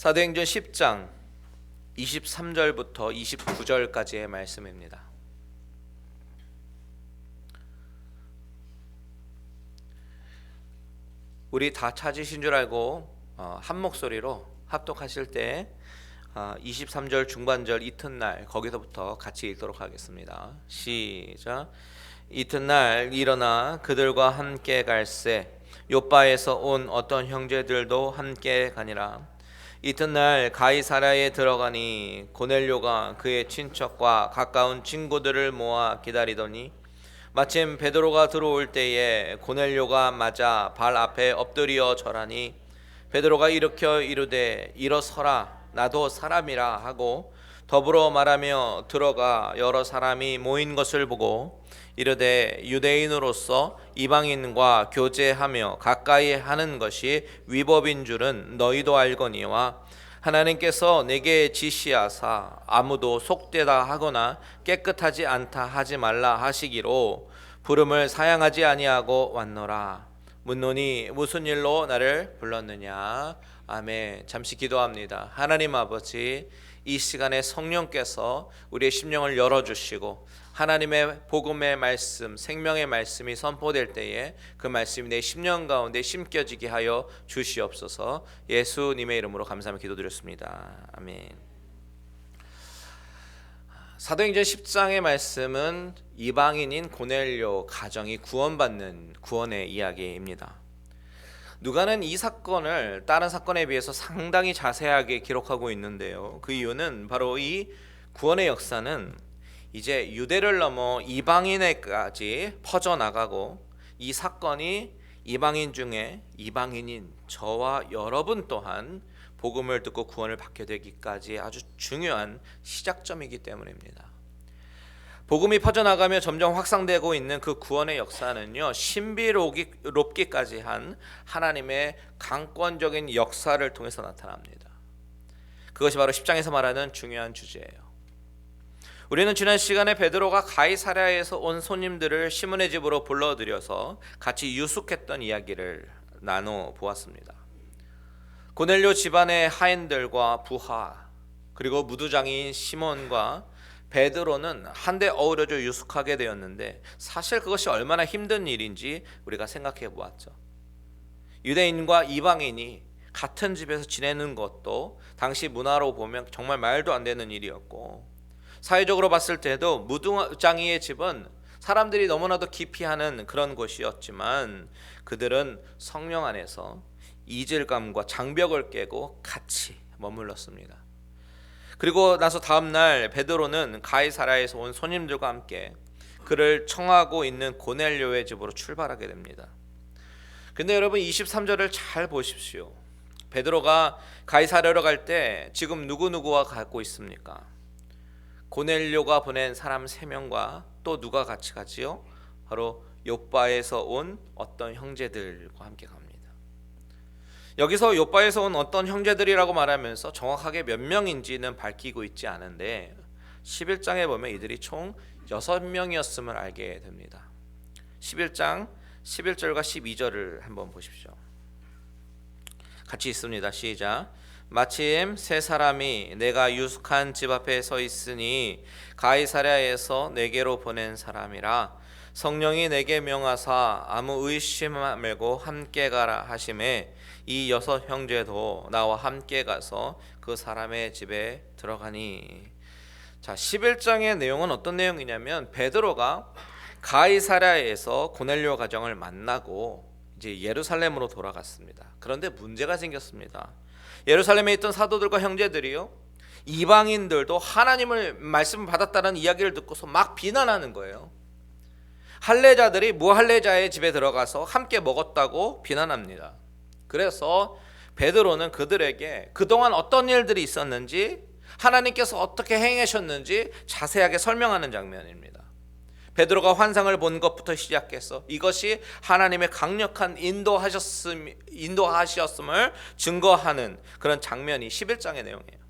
사도행전 10장 23절부터 29절까지의 말씀입니다. 우리 다 찾으신 줄 알고 한 목소리로 합독하실 때 23절 중반절 이튿날 거기서부터 같이 읽도록 하겠습니다. 시작. 이튿날 일어나 그들과 함께 갈새 요빠에서 온 어떤 형제들도 함께 가니라. 이튿날 가이사랴에 들어가니 고넬료가 그의 친척과 가까운 친구들을 모아 기다리더니 마침 베드로가 들어올 때에 고넬료가 맞아 발 앞에 엎드려 절하니 베드로가 일으켜 이르되 일어서라 나도 사람이라 하고 더불어 말하며 들어가 여러 사람이 모인 것을 보고 이르되 유대인으로서 이방인과 교제하며 가까이 하는 것이 위법인 줄은 너희도 알거니와 하나님께서 내게 지시하사 아무도 속되다 하거나 깨끗하지 않다 하지 말라 하시기로 부름을 사양하지 아니하고 왔노라. 묻노니 무슨 일로 나를 불렀느냐. 아멘. 잠시 기도합니다. 하나님 아버지, 이 시간에 성령께서 우리의 심령을 열어주시고 하나님의 복음의 말씀, 생명의 말씀이 선포될 때에 그 말씀이 내 심령 가운데 심겨지게 하여 주시옵소서. 예수님의 이름으로 감사하며 기도드렸습니다. 아멘. 사도행전 10장의 말씀은 이방인인 고넬료 가정이 구원받는 구원의 이야기입니다. 누가는 이 사건을 다른 사건에 비해서 상당히 자세하게 기록하고 있는데요. 그 이유는 바로 이 구원의 역사는 이제 유대를 넘어 이방인에까지 퍼져나가고 이 사건이 이방인 중에 이방인인 저와 여러분 또한 복음을 듣고 구원을 받게 되기까지 아주 중요한 시작점이기 때문입니다. 복음이 퍼져나가며 점점 확산되고 있는 그 구원의 역사는요, 신비롭기까지 한 하나님의 강권적인 역사를 통해서 나타납니다. 그것이 바로 10장에서 말하는 중요한 주제예요. 우리는 지난 시간에 베드로가 가이사랴에서 온 손님들을 시몬의 집으로 불러들여서 같이 유숙했던 이야기를 나눠 보았습니다. 고넬료 집안의 하인들과 부하 그리고 무두장인 시몬과 베드로는 한데 어우러져 유숙하게 되었는데 사실 그것이 얼마나 힘든 일인지 우리가 생각해 보았죠. 유대인과 이방인이 같은 집에서 지내는 것도 당시 문화로 보면 정말 말도 안 되는 일이었고, 사회적으로 봤을 때도 무두장이의 집은 사람들이 너무나도 기피하는 그런 곳이었지만 그들은 성령 안에서 이질감과 장벽을 깨고 같이 머물렀습니다. 그리고 나서 다음날 베드로는 가이사랴에서 온 손님들과 함께 그를 청하고 있는 고넬료의 집으로 출발하게 됩니다. 근데 여러분 23절을 잘 보십시오. 베드로가 가이사랴로 갈 때 지금 누구누구와 가고 있습니까? 고넬료가 보낸 사람 3명과 또 누가 같이 가지요? 바로 요빠에서 온 어떤 형제들과 함께 갑니다. 여기서 요빠에서 온 어떤 형제들이라고 말하면서 정확하게 몇 명인지는 밝히고 있지 않은데 11장에 보면 이들이 총 6명이었음을 알게 됩니다. 11장 11절과 12절을 한번 보십시오. 같이 있습니다. 시작. 마침 세 사람이 내가 유숙한 집 앞에 서 있으니 가이사랴에서 내게로 보낸 사람이라 성령이 내게 명하사 아무 의심 말고 함께 가라 하심에 이 6 형제도 나와 함께 가서 그 사람의 집에 들어가니. 자, 11장의 내용은 어떤 내용이냐면 베드로가 가이사랴에서 고넬료 가정을 만나고 이제 예루살렘으로 돌아갔습니다. 그런데 문제가 생겼습니다. 예루살렘에 있던 사도들과 형제들이요, 이방인들도 하나님을 말씀을 받았다는 이야기를 듣고서 막 비난하는 거예요. 할례자들이 무할례자의 집에 들어가서 함께 먹었다고 비난합니다. 그래서 베드로는 그들에게 그동안 어떤 일들이 있었는지, 하나님께서 어떻게 행하셨는지 자세하게 설명하는 장면입니다. 베드로가 환상을 본 것부터 시작해서 이것이 하나님의 강력한 인도하셨음을 증거하는 그런 장면이 11장의 내용이에요.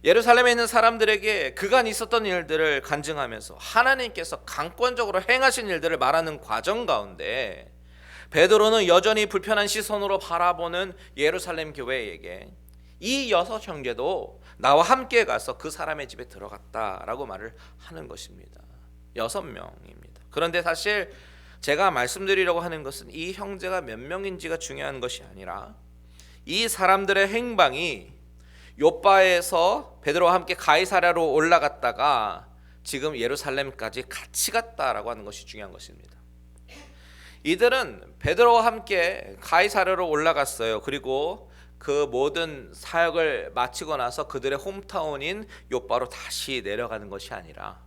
예루살렘에 있는 사람들에게 그간 있었던 일들을 간증하면서 하나님께서 강권적으로 행하신 일들을 말하는 과정 가운데 베드로는 여전히 불편한 시선으로 바라보는 예루살렘 교회에게 이 여섯 형제도 나와 함께 가서 그 사람의 집에 들어갔다라고 말을 하는 것입니다. 6명입니다. 그런데 사실 제가 말씀드리려고 하는 것은 이 형제가 몇 명인지가 중요한 것이 아니라 이 사람들의 행방이 요바에서 베드로와 함께 가이사랴로 올라갔다가 지금 예루살렘까지 같이 갔다라고 하는 것이 중요한 것입니다. 이들은 베드로와 함께 가이사랴로 올라갔어요. 그리고 그 모든 사역을 마치고 나서 그들의 홈타운인 요바로 다시 내려가는 것이 아니라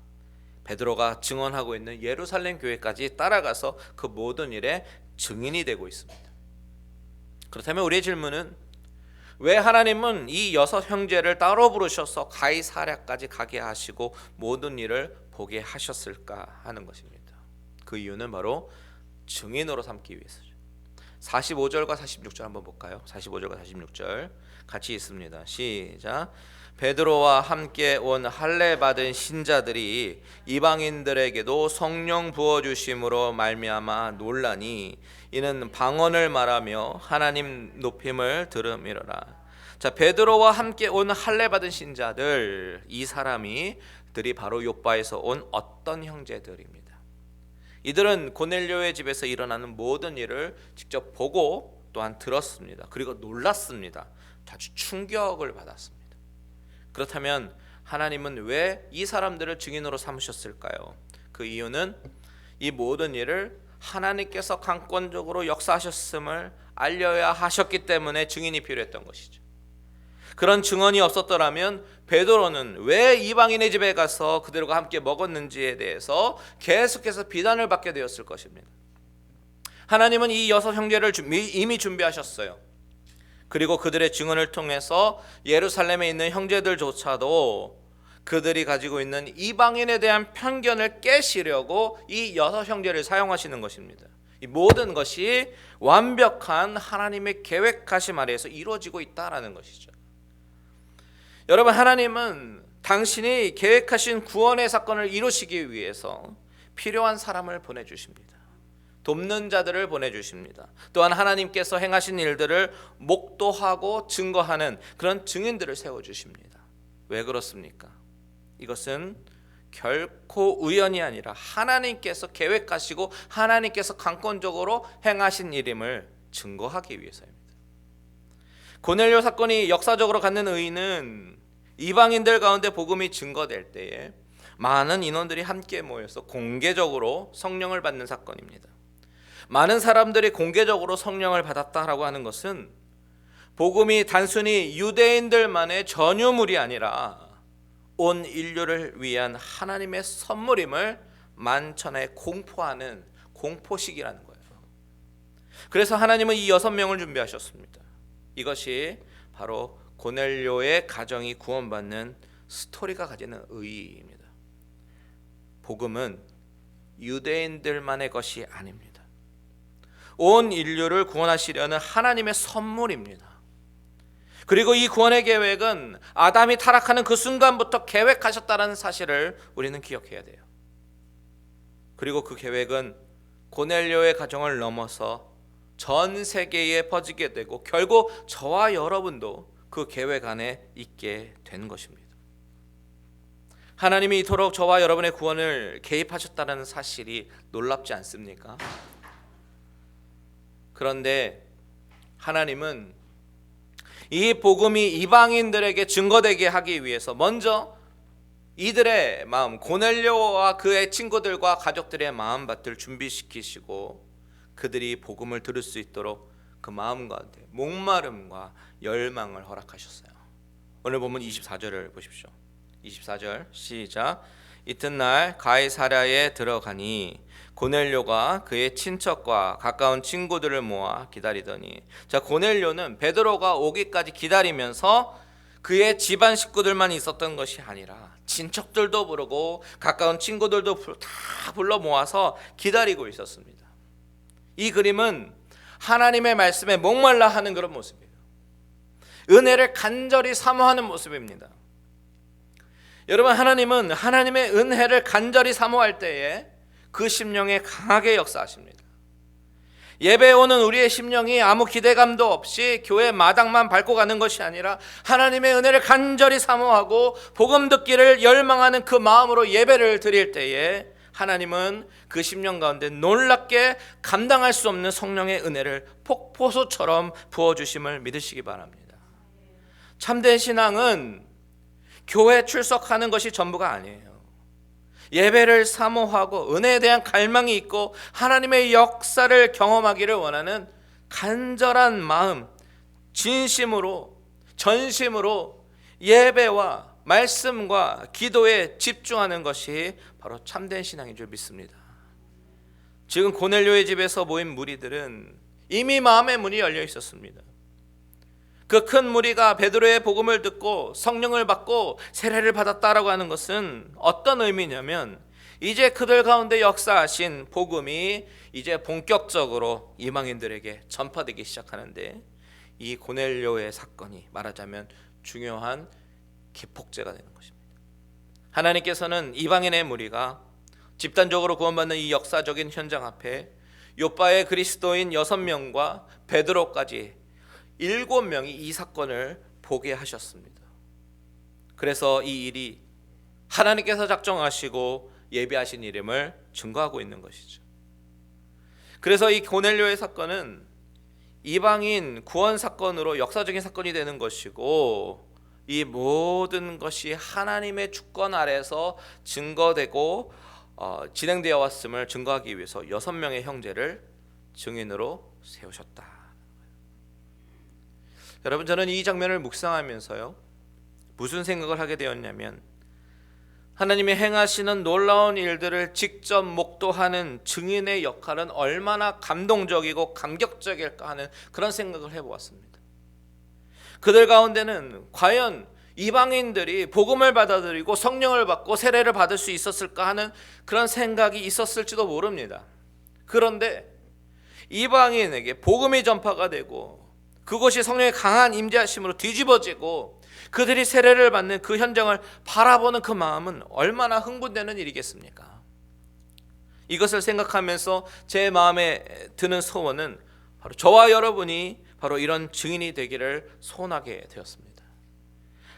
베드로가 증언하고 있는 예루살렘 교회까지 따라가서 그 모든 일에 증인이 되고 있습니다. 그렇다면 우리의 질문은 왜 하나님은 이 6 형제를 따로 부르셔서 가이사랴까지 가게 하시고 모든 일을 보게 하셨을까 하는 것입니다. 그 이유는 바로 증인으로 삼기 위해서죠. 45절과 46절 한번 볼까요? 45절과 46절 같이 있습니다. 시작. 베드로와 함께 온 할례 받은 신자들이 이방인들에게도 성령 부어 주심으로 말미암아 놀라니 이는 방언을 말하며 하나님 높임을 들음이로라. 자, 베드로와 함께 온 할례 받은 신자들, 이 사람들이 바로 욥바에서 온 어떤 형제들입니다. 이들은 고넬료의 집에서 일어나는 모든 일을 직접 보고 또한 들었습니다. 그리고 놀랐습니다. 아주 충격을 받았습니다. 그렇다면 하나님은 왜 이 사람들을 증인으로 삼으셨을까요? 그 이유는 이 모든 일을 하나님께서 강권적으로 역사하셨음을 알려야 하셨기 때문에 증인이 필요했던 것이죠. 그런 증언이 없었더라면 베드로는 왜 이방인의 집에 가서 그들과 함께 먹었는지에 대해서 계속해서 비난을 받게 되었을 것입니다. 하나님은 이 6 형제를 이미 준비하셨어요. 그리고 그들의 증언을 통해서 예루살렘에 있는 형제들조차도 그들이 가지고 있는 이방인에 대한 편견을 깨시려고 이 6 형제를 사용하시는 것입니다. 이 모든 것이 완벽한 하나님의 계획하심 아래에서 이루어지고 있다라는 것이죠. 여러분, 하나님은 당신이 계획하신 구원의 사건을 이루시기 위해서 필요한 사람을 보내주십니다. 돕는 자들을 보내주십니다. 또한 하나님께서 행하신 일들을 목도하고 증거하는 그런 증인들을 세워주십니다. 왜 그렇습니까? 이것은 결코 우연이 아니라 하나님께서 계획하시고 하나님께서 강권적으로 행하신 일임을 증거하기 위해서입니다. 고넬료 사건이 역사적으로 갖는 의의는 이방인들 가운데 복음이 증거될 때에 많은 인원들이 함께 모여서 공개적으로 성령을 받는 사건입니다. 많은 사람들이 공개적으로 성령을 받았다라고 하는 것은 복음이 단순히 유대인들만의 전유물이 아니라 온 인류를 위한 하나님의 선물임을 만천에 공포하는 공포식이라는 거예요. 그래서 하나님은 이 6명을 준비하셨습니다. 이것이 바로 고넬료의 가정이 구원받는 스토리가 가지는 의의입니다. 복음은 유대인들만의 것이 아닙니다. 온 인류를 구원하시려는 하나님의 선물입니다. 그리고 이 구원의 계획은 아담이 타락하는 그 순간부터 계획하셨다는 사실을 우리는 기억해야 돼요. 그리고 그 계획은 고넬료의 가정을 넘어서 전 세계에 퍼지게 되고 결국 저와 여러분도 그 계획 안에 있게 된 것입니다. 하나님이 이토록 저와 여러분의 구원을 개입하셨다는 사실이 놀랍지 않습니까? 그런데 하나님은 이 복음이 이방인들에게 증거되게 하기 위해서 먼저 이들의 마음, 고넬료와 그의 친구들과 가족들의 마음밭을 준비시키시고 그들이 복음을 들을 수 있도록 그 마음 가운데 목마름과 열망을 허락하셨어요. 오늘 본문 24절을 보십시오. 24절 시작. 이튿날 가이사랴에 들어가니 고넬료가 그의 친척과 가까운 친구들을 모아 기다리더니, 자, 고넬료는 베드로가 오기까지 기다리면서 그의 집안 식구들만 있었던 것이 아니라 친척들도 부르고 가까운 친구들도 다 불러 모아서 기다리고 있었습니다. 이 그림은 하나님의 말씀에 목말라 하는 그런 모습이에요. 은혜를 간절히 사모하는 모습입니다. 여러분, 하나님은 하나님의 은혜를 간절히 사모할 때에 그 심령에 강하게 역사하십니다. 예배에 오는 우리의 심령이 아무 기대감도 없이 교회 마당만 밟고 가는 것이 아니라 하나님의 은혜를 간절히 사모하고 복음 듣기를 열망하는 그 마음으로 예배를 드릴 때에 하나님은 그 심령 가운데 놀랍게 감당할 수 없는 성령의 은혜를 폭포수처럼 부어주심을 믿으시기 바랍니다. 참된 신앙은 교회 출석하는 것이 전부가 아니에요. 예배를 사모하고 은혜에 대한 갈망이 있고 하나님의 역사를 경험하기를 원하는 간절한 마음, 진심으로, 전심으로 예배와 말씀과 기도에 집중하는 것이 바로 참된 신앙인 줄 믿습니다. 지금 고넬료의 집에서 모인 무리들은 이미 마음의 문이 열려 있었습니다. 그 큰 무리가 베드로의 복음을 듣고 성령을 받고 세례를 받았다라고 하는 것은 어떤 의미냐면 이제 그들 가운데 역사하신 복음이 이제 본격적으로 이방인들에게 전파되기 시작하는데 이 고넬료의 사건이 말하자면 중요한 기폭제가 되는 것입니다. 하나님께서는 이방인의 무리가 집단적으로 구원받는 이 역사적인 현장 앞에 요바의 그리스도인 6명과 베드로까지 7명이 이 사건을 보게 하셨습니다. 그래서 이 일이 하나님께서 작정하시고 예비하신 이름을 증거하고 있는 것이죠. 그래서 이 고넬료의 사건은 이방인 구원 사건으로 역사적인 사건이 되는 것이고 이 모든 것이 하나님의 주권 아래서 증거되고 진행되어 왔음을 증거하기 위해서 6명의 형제를 증인으로 세우셨다. 여러분, 저는 이 장면을 묵상하면서요 무슨 생각을 하게 되었냐면 하나님이 행하시는 놀라운 일들을 직접 목도하는 증인의 역할은 얼마나 감동적이고 감격적일까 하는 그런 생각을 해보았습니다. 그들 가운데는 과연 이방인들이 복음을 받아들이고 성령을 받고 세례를 받을 수 있었을까 하는 그런 생각이 있었을지도 모릅니다. 그런데 이방인에게 복음이 전파가 되고 그것이 성령의 강한 임재하심으로 뒤집어지고 그들이 세례를 받는 그 현장을 바라보는 그 마음은 얼마나 흥분되는 일이겠습니까? 이것을 생각하면서 제 마음에 드는 소원은 바로 저와 여러분이 바로 이런 증인이 되기를 소원하게 되었습니다.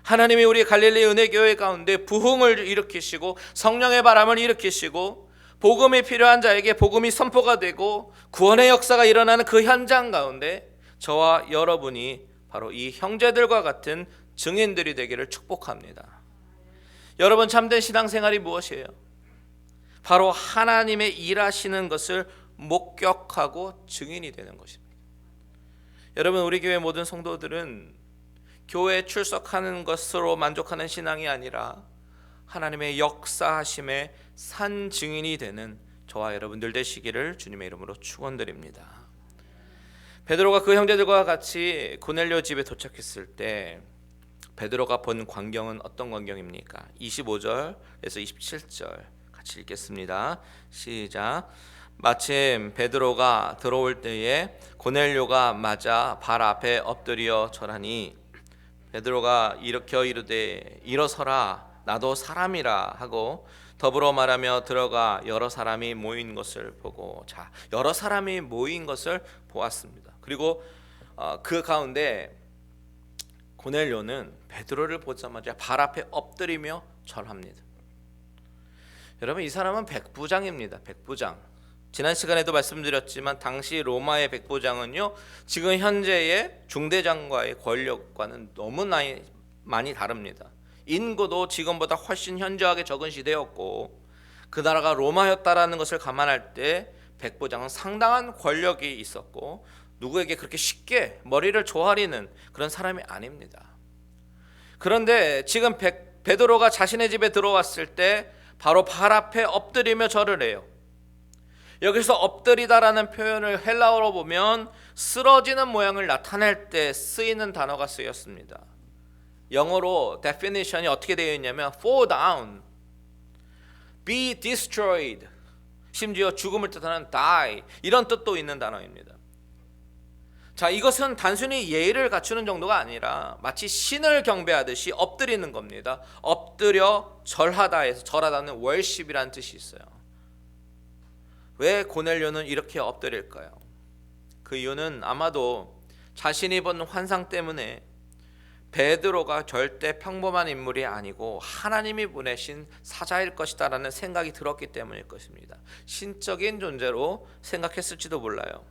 하나님이 우리 갈릴리 은혜교회 가운데 부흥을 일으키시고 성령의 바람을 일으키시고 복음이 필요한 자에게 복음이 선포가 되고 구원의 역사가 일어나는 그 현장 가운데 저와 여러분이 바로 이 형제들과 같은 증인들이 되기를 축복합니다. 여러분, 참된 신앙생활이 무엇이에요? 바로 하나님의 일하시는 것을 목격하고 증인이 되는 것입니다. 여러분, 우리 교회 모든 성도들은 교회에 출석하는 것으로 만족하는 신앙이 아니라 하나님의 역사하심의 산 증인이 되는 저와 여러분들 되시기를 주님의 이름으로 축원드립니다. 베드로가 그 형제들과 같이 고넬료 집에 도착했을 때 베드로가 본 광경은 어떤 광경입니까? 25절에서 27절 같이 읽겠습니다. 시작. 마침 베드로가 들어올 때에 고넬료가 맞아 발 앞에 엎드려 절하니 베드로가 일으켜 이르되 일어서라 나도 사람이라 하고 더불어 말하며 들어가 여러 사람이 모인 것을 보고 여러 사람이 모인 것을 보았습니다. 그리고 그 가운데 고넬료는 베드로를 보자마자 발 앞에 엎드리며 절합니다. 여러분, 이 사람은 백부장입니다. 백부장. 지난 시간에도 말씀드렸지만 당시 로마의 백부장은요 지금 현재의 중대장과의 권력과는 너무 많이 다릅니다. 인구도 지금보다 훨씬 현저하게 적은 시대였고 그 나라가 로마였다라는 것을 감안할 때 백부장은 상당한 권력이 있었고 누구에게 그렇게 쉽게 머리를 조아리는 그런 사람이 아닙니다. 그런데 지금 베드로가 자신의 집에 들어왔을 때 바로 발 앞에 엎드리며 절을 해요. 여기서 엎드리다라는 표현을 헬라어로 보면 쓰러지는 모양을 나타낼 때 쓰이는 단어가 쓰였습니다. 영어로 definition이 어떻게 되어 있냐면 fall down, be destroyed, 심지어 죽음을 뜻하는 die 이런 뜻도 있는 단어입니다. 자, 이것은 단순히 예의를 갖추는 정도가 아니라 마치 신을 경배하듯이 엎드리는 겁니다. 엎드려 절하다에서 절하다는 worship이라는 뜻이 있어요. 왜 고넬료는 이렇게 엎드릴까요? 그 이유는 아마도 자신이 본 환상 때문에 베드로가 절대 평범한 인물이 아니고 하나님이 보내신 사자일 것이다라는 생각이 들었기 때문일 것입니다. 신적인 존재로 생각했을지도 몰라요.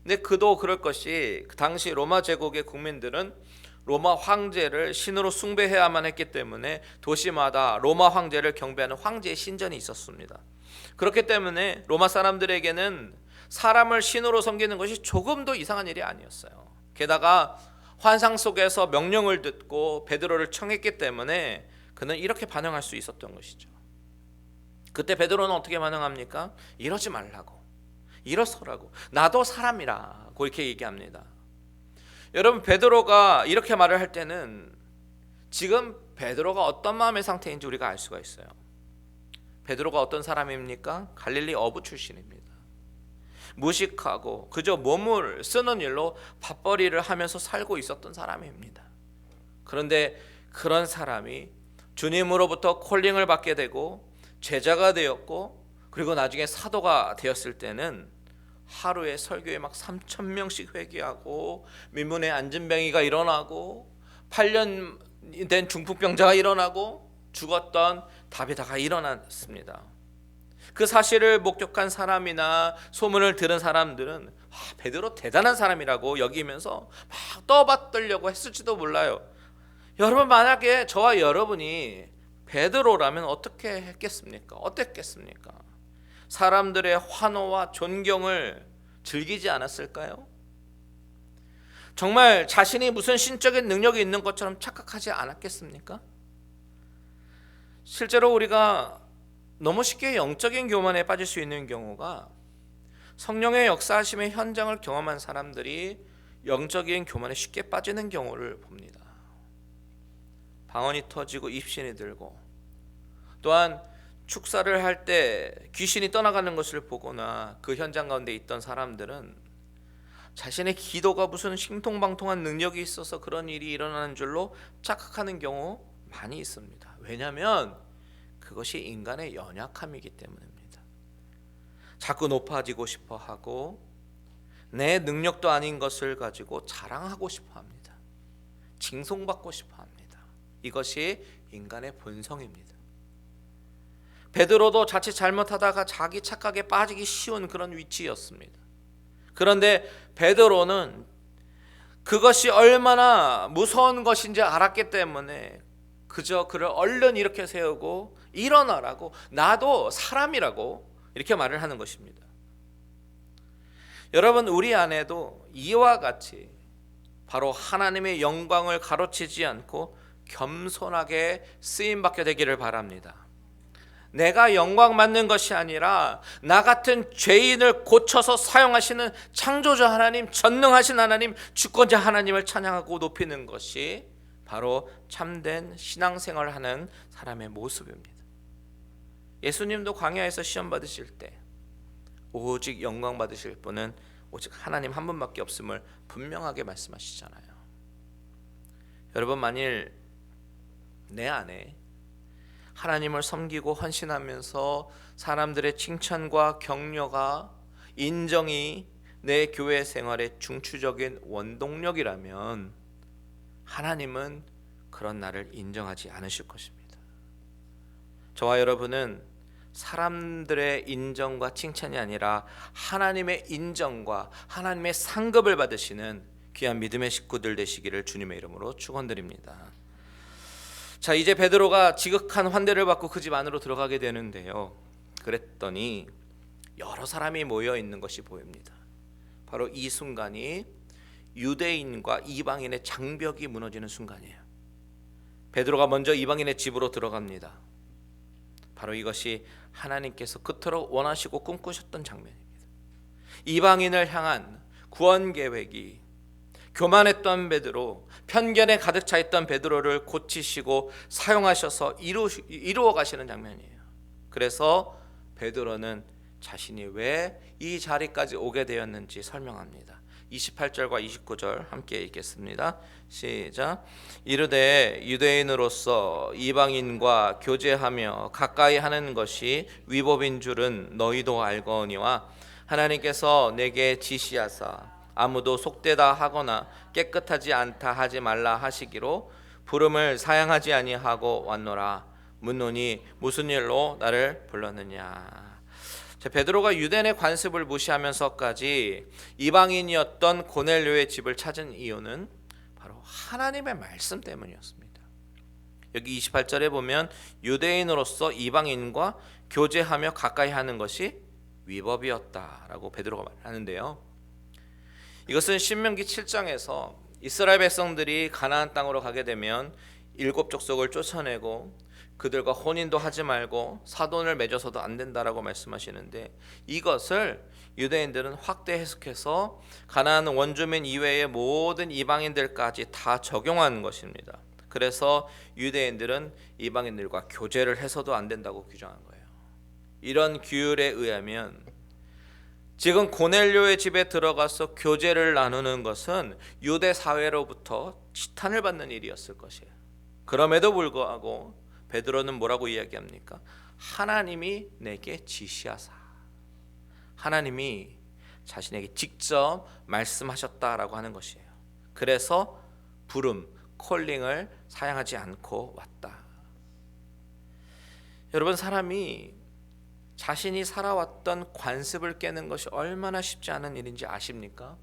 근데 그도 그럴 것이 그 당시 로마 제국의 국민들은 로마 황제를 신으로 숭배해야만 했기 때문에 도시마다 로마 황제를 경배하는 황제의 신전이 있었습니다. 그렇기 때문에 로마 사람들에게는 사람을 신으로 섬기는 것이 조금도 이상한 일이 아니었어요. 게다가 환상 속에서 명령을 듣고 베드로를 청했기 때문에 그는 이렇게 반응할 수 있었던 것이죠. 그때 베드로는 어떻게 반응합니까? 이러지 말라고, 일어서라고, 나도 사람이라고 이렇게 얘기합니다. 여러분, 베드로가 이렇게 말을 할 때는 지금 베드로가 어떤 마음의 상태인지 우리가 알 수가 있어요. 베드로가 어떤 사람입니까? 갈릴리 어부 출신입니다. 무식하고 그저 몸을 쓰는 일로 밥벌이를 하면서 살고 있었던 사람입니다. 그런데 그런 사람이 주님으로부터 콜링을 받게 되고 제자가 되었고 그리고 나중에 사도가 되었을 때는 하루에 설교에 막 3,000명씩 회개하고 민문에 안진뱅이가 일어나고 8년 된 중풍병자가 일어나고 죽었던 다비다가 일어났습니다. 그 사실을 목격한 사람이나 소문을 들은 사람들은 베드로 대단한 사람이라고 여기면서 막 떠받들려고 했을지도 몰라요. 여러분, 만약에 저와 여러분이 베드로라면 어떻게 했겠습니까? 어땠겠습니까? 사람들의 환호와 존경을 즐기지 않았을까요? 정말 자신이 무슨 신적인 능력이 있는 것처럼 착각하지 않았겠습니까? 실제로 우리가 너무 쉽게 영적인 교만에 빠질 수 있는 경우가 성령의 역사하심의 현장을 경험한 사람들이 영적인 교만에 쉽게 빠지는 경우를 봅니다. 방언이 터지고 입신이 들고 또한 축사를 할 때 귀신이 떠나가는 것을 보거나 그 현장 가운데 있던 사람들은 자신의 기도가 무슨 신통방통한 능력이 있어서 그런 일이 일어나는 줄로 착각하는 경우 많이 있습니다. 왜냐하면 그것이 인간의 연약함이기 때문입니다. 자꾸 높아지고 싶어 하고 내 능력도 아닌 것을 가지고 자랑하고 싶어 합니다. 징송받고 싶어 합니다. 이것이 인간의 본성입니다. 베드로도 자칫 잘못하다가 자기 착각에 빠지기 쉬운 그런 위치였습니다. 그런데 베드로는 그것이 얼마나 무서운 것인지 알았기 때문에 그저 그를 얼른 이렇게 세우고 일어나라고, 나도 사람이라고 이렇게 말을 하는 것입니다. 여러분, 우리 안에도 이와 같이 바로 하나님의 영광을 가로치지 않고 겸손하게 쓰임받게 되기를 바랍니다. 내가 영광 받는 것이 아니라 나 같은 죄인을 고쳐서 사용하시는 창조자 하나님, 전능하신 하나님, 주권자 하나님을 찬양하고 높이는 것이 바로 참된 신앙생활을 하는 사람의 모습입니다. 예수님도 광야에서 시험 받으실 때 오직 영광 받으실 분은 오직 하나님 한 분밖에 없음을 분명하게 말씀하시잖아요. 여러분, 만일 내 안에 하나님을 섬기고 헌신하면서 사람들의 칭찬과 격려가, 인정이 내 교회 생활의 중추적인 원동력이라면 하나님은 그런 나를 인정하지 않으실 것입니다. 저와 여러분은 사람들의 인정과 칭찬이 아니라 하나님의 인정과 하나님의 상급을 받으시는 귀한 믿음의 식구들 되시기를 주님의 이름으로 축원드립니다. 자, 이제 베드로가 지극한 환대를 받고 그 집 안으로 들어가게 되는데요. 그랬더니 여러 사람이 모여 있는 것이 보입니다. 바로 이 순간이 유대인과 이방인의 장벽이 무너지는 순간이에요. 베드로가 먼저 이방인의 집으로 들어갑니다. 바로 이것이 하나님께서 그토록 원하시고 꿈꾸셨던 장면입니다. 이방인을 향한 구원 계획이 교만했던 베드로, 편견에 가득 차 있던 베드로를 고치시고 사용하셔서 이루어 가시는 장면이에요. 그래서 베드로는 자신이 왜 이 자리까지 오게 되었는지 설명합니다. 28절과 29절 함께 읽겠습니다. 시작. 이르되 유대인으로서 이방인과 교제하며 가까이 하는 것이 위법인 줄은 너희도 알거니와 하나님께서 내게 지시하사 아무도 속되다 하거나 깨끗하지 않다 하지 말라 하시기로 부름을 사양하지 아니하고 왔노라. 묻노니 무슨 일로 나를 불렀느냐. 베드로가 유대인의 관습을 무시하면서까지 이방인이었던 고넬료의 집을 찾은 이유는 바로 하나님의 말씀 때문이었습니다. 여기 28절에 보면 유대인으로서 이방인과 교제하며 가까이 하는 것이 위법이었다라고 베드로가 말하는데요. 이것은 신명기 7장에서 이스라엘 백성들이 가나안 땅으로 가게 되면 7족속을 쫓아내고 그들과 혼인도 하지 말고 사돈을 맺어서도 안 된다라고 말씀하시는데, 이것을 유대인들은 확대 해석해서 가나안 원주민 이외의 모든 이방인들까지 다 적용하는 것입니다. 그래서 유대인들은 이방인들과 교제를 해서도 안 된다고 규정한 거예요. 이런 규율에 의하면 지금 고넬료의 집에 들어가서 교제를 나누는 것은 유대 사회로부터 지탄을 받는 일이었을 것이에요. 그럼에도 불구하고 베드로는 뭐라고 이야기합니까? 하나님이 내게 지시하사, 하나님이 자신에게 직접 말씀하셨다라고 하는 것이에요. 그래서 부름, 콜링을 사양하지 않고 왔다. 여러분, 사람이 자신이 살아왔던 관습을 깨는 것이 얼마나 쉽지 않은 일인지 아십니까?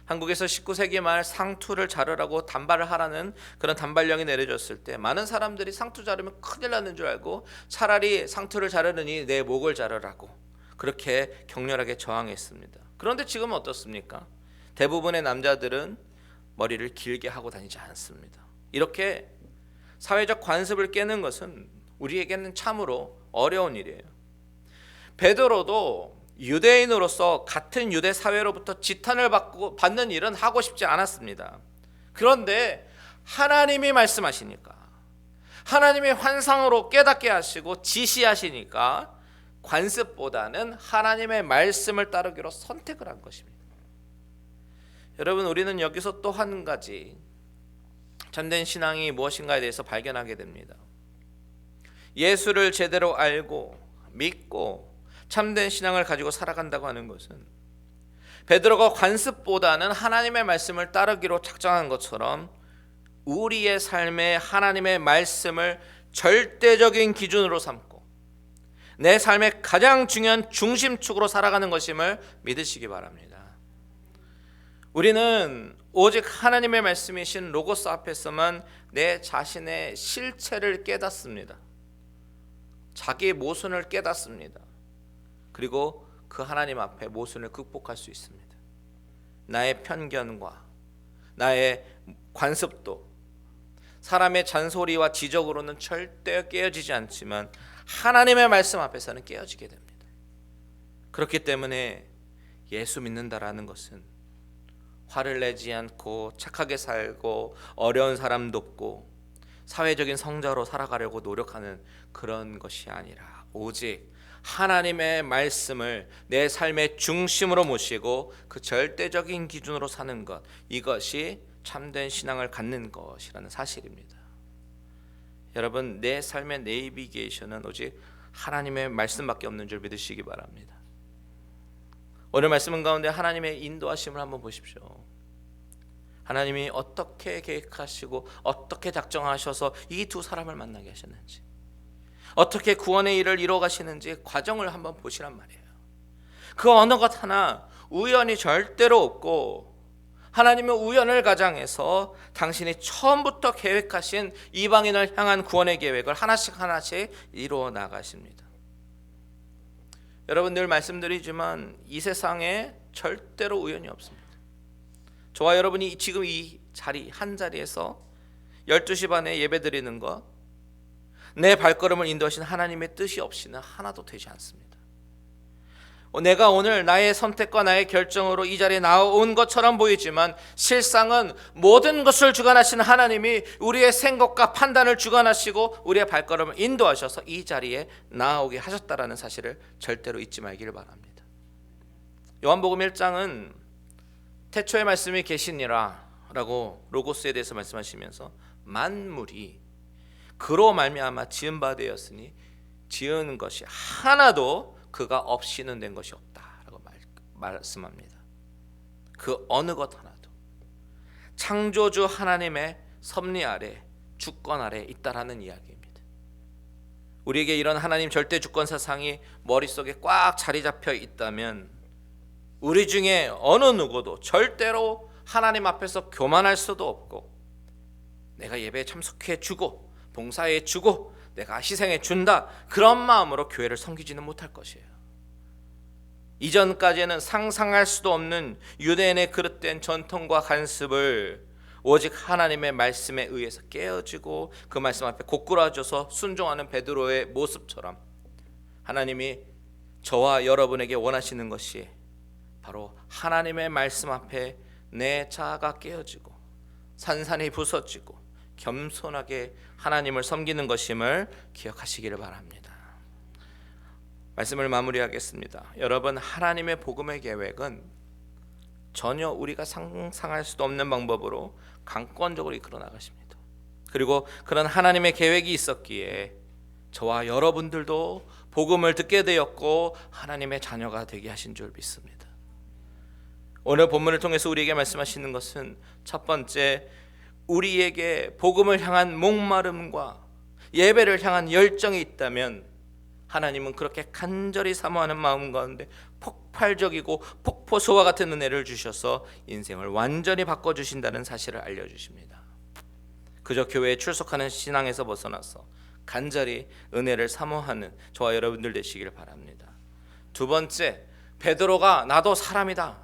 한국에서 19세기 말 상투를 자르라고 단발을 하라는 그런 단발령이 내려졌을 때 많은 사람들이 상투 자르면 큰일 나는 줄 알고 차라리 상투를 자르느니 내 목을 자르라고 그렇게 격렬하게 저항했습니다. 그런데 지금은 어떻습니까? 대부분의 남자들은 머리를 길게 하고 다니지 않습니다. 이렇게 사회적 관습을 깨는 것은 우리에게는 참으로 어려운 일이에요. 베드로도 유대인으로서 같은 유대 사회로부터 지탄을 받는 일은 하고 싶지 않았습니다. 그런데 하나님이 말씀하시니까, 하나님이 환상으로 깨닫게 하시고 지시하시니까 관습보다는 하나님의 말씀을 따르기로 선택을 한 것입니다. 여러분, 우리는 여기서 또 한 가지 참된 신앙이 무엇인가에 대해서 발견하게 됩니다. 예수를 제대로 알고 믿고 참된 신앙을 가지고 살아간다고 하는 것은 베드로가 관습보다는 하나님의 말씀을 따르기로 작정한 것처럼 우리의 삶에 하나님의 말씀을 절대적인 기준으로 삼고 내 삶의 가장 중요한 중심축으로 살아가는 것임을 믿으시기 바랍니다. 우리는 오직 하나님의 말씀이신 로고스 앞에서만 내 자신의 실체를 깨닫습니다. 자기의 모순을 깨닫습니다. 그리고 그 하나님 앞에 모순을 극복할 수 있습니다. 나의 편견과 나의 관습도 사람의 잔소리와 지적으로는 절대 깨어지지 않지만 하나님의 말씀 앞에서는 깨어지게 됩니다. 그렇기 때문에 예수 믿는다라는 것은 화를 내지 않고 착하게 살고 어려운 사람 돕고 사회적인 성자로 살아가려고 노력하는 그런 것이 아니라 오직 하나님의 말씀을 내 삶의 중심으로 모시고 그 절대적인 기준으로 사는 것, 이것이 참된 신앙을 갖는 것이라는 사실입니다. 여러분, 내 삶의 내비게이션은 오직 하나님의 말씀밖에 없는 줄 믿으시기 바랍니다. 오늘 말씀 가운데 하나님의 인도하심을 한번 보십시오. 하나님이 어떻게 계획하시고 어떻게 작정하셔서 이 두 사람을 만나게 하셨는지, 어떻게 구원의 일을 이루어 가시는지 과정을 한번 보시란 말이에요. 그 어느 것 하나 우연이 절대로 없고 하나님의 우연을 가장해서 당신이 처음부터 계획하신 이방인을 향한 구원의 계획을 하나씩 하나씩 이루어 나가십니다. 여러분, 늘 말씀드리지만 이 세상에 절대로 우연이 없습니다. 저와 여러분이 지금 이 자리 한 자리에서 12시 반에 예배 드리는 것, 내 발걸음을 인도하신 하나님의 뜻이 없이는 하나도 되지 않습니다. 내가 오늘 나의 선택과 나의 결정으로 이 자리에 나온 것처럼 보이지만 실상은 모든 것을 주관하시는 하나님이 우리의 생각과 판단을 주관하시고 우리의 발걸음을 인도하셔서 이 자리에 나오게 하셨다라는 사실을 절대로 잊지 말기를 바랍니다. 요한복음 1장은 태초에 말씀이 계시니라 라고 로고스에 대해서 말씀하시면서 만물이 그로 말미암아 지은 바 되었으니 지은 것이 하나도 그가 없이는 된 것이 없다라고 말씀합니다. 그 어느 것 하나도 창조주 하나님의 섭리 아래, 주권 아래 있다라는 이야기입니다. 우리에게 이런 하나님 절대 주권 사상이 머릿속에 꽉 자리 잡혀 있다면 우리 중에 어느 누구도 절대로 하나님 앞에서 교만할 수도 없고, 내가 예배에 참석해 주고 봉사해 주고 내가 희생해 준다, 그런 마음으로 교회를 섬기지는 못할 것이에요. 이전까지는 상상할 수도 없는 유대인의 그릇된 전통과 관습을 오직 하나님의 말씀에 의해서 깨어지고 그 말씀 앞에 고꾸라져서 순종하는 베드로의 모습처럼, 하나님이 저와 여러분에게 원하시는 것이 바로 하나님의 말씀 앞에 내 자아가 깨어지고 산산이 부서지고 겸손하게 하나님을 섬기는 것임을 기억하시기를 바랍니다. 말씀을 마무리하겠습니다. 여러분, 하나님의 복음의 계획은 전혀 우리가 상상할 수도 없는 방법으로 강권적으로 이끌어 나가십니다. 그리고 그런 하나님의 계획이 있었기에 저와 여러분들도 복음을 듣게 되었고 하나님의 자녀가 되게 하신 줄 믿습니다. 오늘 본문을 통해서 우리에게 말씀하시는 것은 첫 번째, 우리에게 복음을 향한 목마름과 예배를 향한 열정이 있다면 하나님은 그렇게 간절히 사모하는 마음 가운데 폭발적이고 폭포수와 같은 은혜를 주셔서 인생을 완전히 바꿔주신다는 사실을 알려주십니다. 그저 교회에 출석하는 신앙에서 벗어나서 간절히 은혜를 사모하는 저와 여러분들 되시길 바랍니다. 두 번째, 베드로가 나도 사람이다,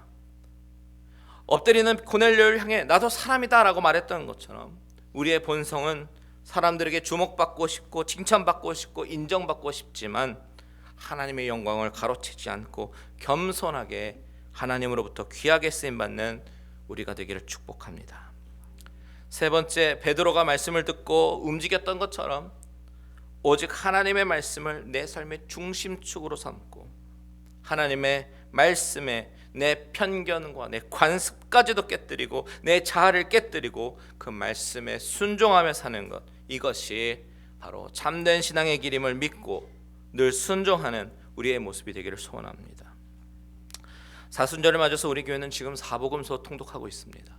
엎드리는 고넬료를 향해 나도 사람이다 라고 말했던 것처럼 우리의 본성은 사람들에게 주목받고 싶고 칭찬받고 싶고 인정받고 싶지만 하나님의 영광을 가로채지 않고 겸손하게 하나님으로부터 귀하게 쓰임받는 우리가 되기를 축복합니다. 세 번째, 베드로가 말씀을 듣고 움직였던 것처럼 오직 하나님의 말씀을 내 삶의 중심축으로 삼고 하나님의 말씀에 내 편견과 내 관습까지도 깨뜨리고 내 자아를 깨뜨리고 그 말씀에 순종하며 사는 것, 이것이 바로 참된 신앙의 길임을 믿고 늘 순종하는 우리의 모습이 되기를 소원합니다. 사순절을 맞아서 우리 교회는 지금 사복음서 통독하고 있습니다.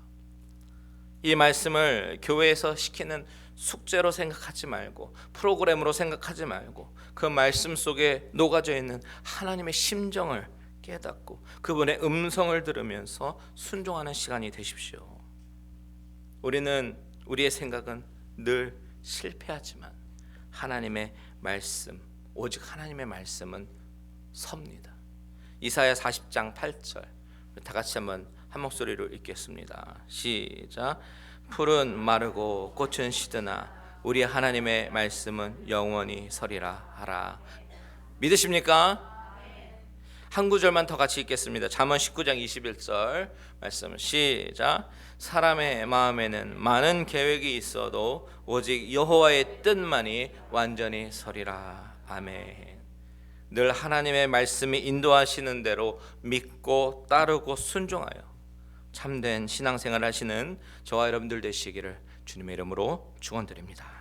이 말씀을 교회에서 시키는 숙제로 생각하지 말고 프로그램으로 생각하지 말고 그 말씀 속에 녹아져 있는 하나님의 심정을 깨닫고 그분의 음성을 들으면서 순종하는 시간이 되십시오. 우리의 생각은 늘 실패하지만 하나님의 말씀, 오직 하나님의 말씀은 섭니다. 이사야 40장 8절 다 같이 한번 한 목소리로 읽겠습니다. 시작. 풀은 마르고 꽃은 시드나 우리 하나님의 말씀은 영원히 서리라 하라. 믿으십니까? 한 구절만 더 같이 읽겠습니다. 잠언 19장 21절 말씀 시작. 사람의 마음에는 많은 계획이 있어도 오직 여호와의 뜻만이 완전히 서리라. 아멘. 늘 하나님의 말씀이 인도하시는 대로 믿고 따르고 순종하여 참된 신앙생활 하시는 저와 여러분들 되시기를 주님의 이름으로 축원드립니다.